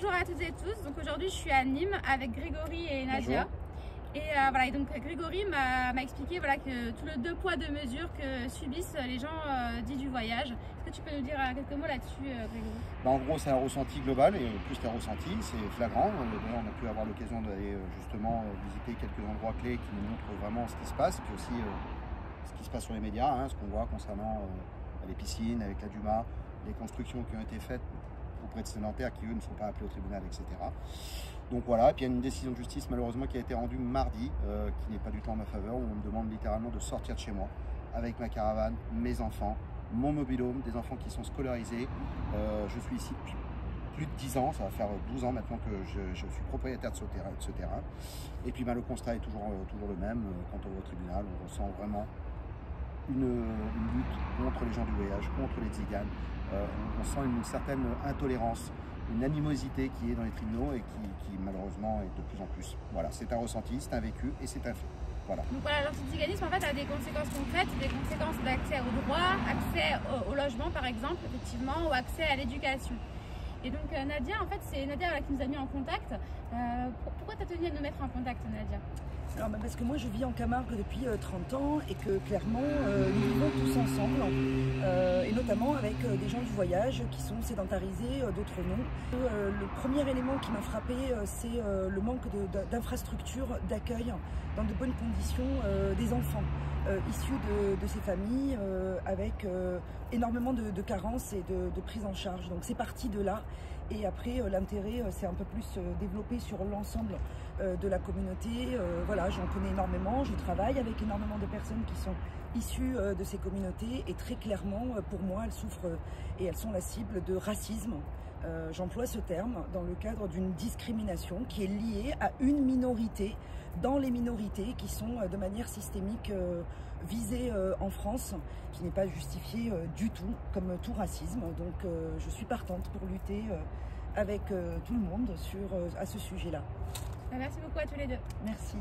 Bonjour à toutes et tous, donc aujourd'hui je suis à Nîmes avec Grégory et Nadia. Bonjour. Et voilà, et donc Grégory m'a expliqué voilà, que tout le 2 poids 2 mesures que subissent les gens dits du voyage. Est-ce que tu peux nous dire quelques mots là-dessus, Grégory? En gros, c'est un ressenti global et plus qu'un ressenti, c'est flagrant. D'ailleurs, on a pu avoir l'occasion d'aller justement visiter quelques endroits clés qui nous montrent vraiment ce qui se passe, et puis aussi ce qui se passe sur les médias, ce qu'on voit concernant les piscines avec la Duma, les constructions qui ont été faites auprès de sédentaires qui, eux, ne sont pas appelés au tribunal, etc. Donc voilà, et puis il y a une décision de justice malheureusement qui a été rendue mardi, qui n'est pas du tout en ma faveur, où on me demande littéralement de sortir de chez moi avec ma caravane, mes enfants, mon mobil-home, des enfants qui sont scolarisés. Je suis ici depuis plus de 10 ans, ça va faire 12 ans maintenant que je suis propriétaire de ce terrain. Et puis le constat est toujours le même. Quand on va au tribunal, on ressent vraiment une lutte contre les gens du voyage, contre les tziganes. On sent une certaine intolérance, une animosité qui est dans les tribunaux et qui malheureusement est de plus en plus. Voilà, c'est un ressenti, c'est un vécu et c'est un fait. Voilà. Donc voilà, l'antiziganisme en fait a des conséquences concrètes, des conséquences d'accès au droit, accès au logement par exemple, effectivement, ou accès à l'éducation. Et donc Nadia, en fait, c'est Nadia qui nous a mis en contact. Pourquoi tu as tenu à nous mettre en contact, Nadia? Alors, parce que moi je vis en Camargue depuis 30 ans et que clairement nous vivons tous ensemble et notamment avec des gens du voyage qui sont sédentarisés, d'autres non. Le premier élément qui m'a frappé c'est le manque d'infrastructures d'accueil dans de bonnes conditions des enfants issus de ces familles avec énormément de carences et de prise en charge. Donc c'est parti de là. Et après, l'intérêt s'est un peu plus développé sur l'ensemble de la communauté. Voilà, j'en connais énormément, je travaille avec énormément de personnes qui sont issues de ces communautés et très clairement, pour moi, elles souffrent et elles sont la cible de racisme. J'emploie ce terme dans le cadre d'une discrimination qui est liée à une minorité dans les minorités qui sont de manière systémique visées en France, qui n'est pas justifiée du tout comme tout racisme. Donc je suis partante pour lutter avec tout le monde à ce sujet-là. Merci beaucoup à tous les deux. Merci.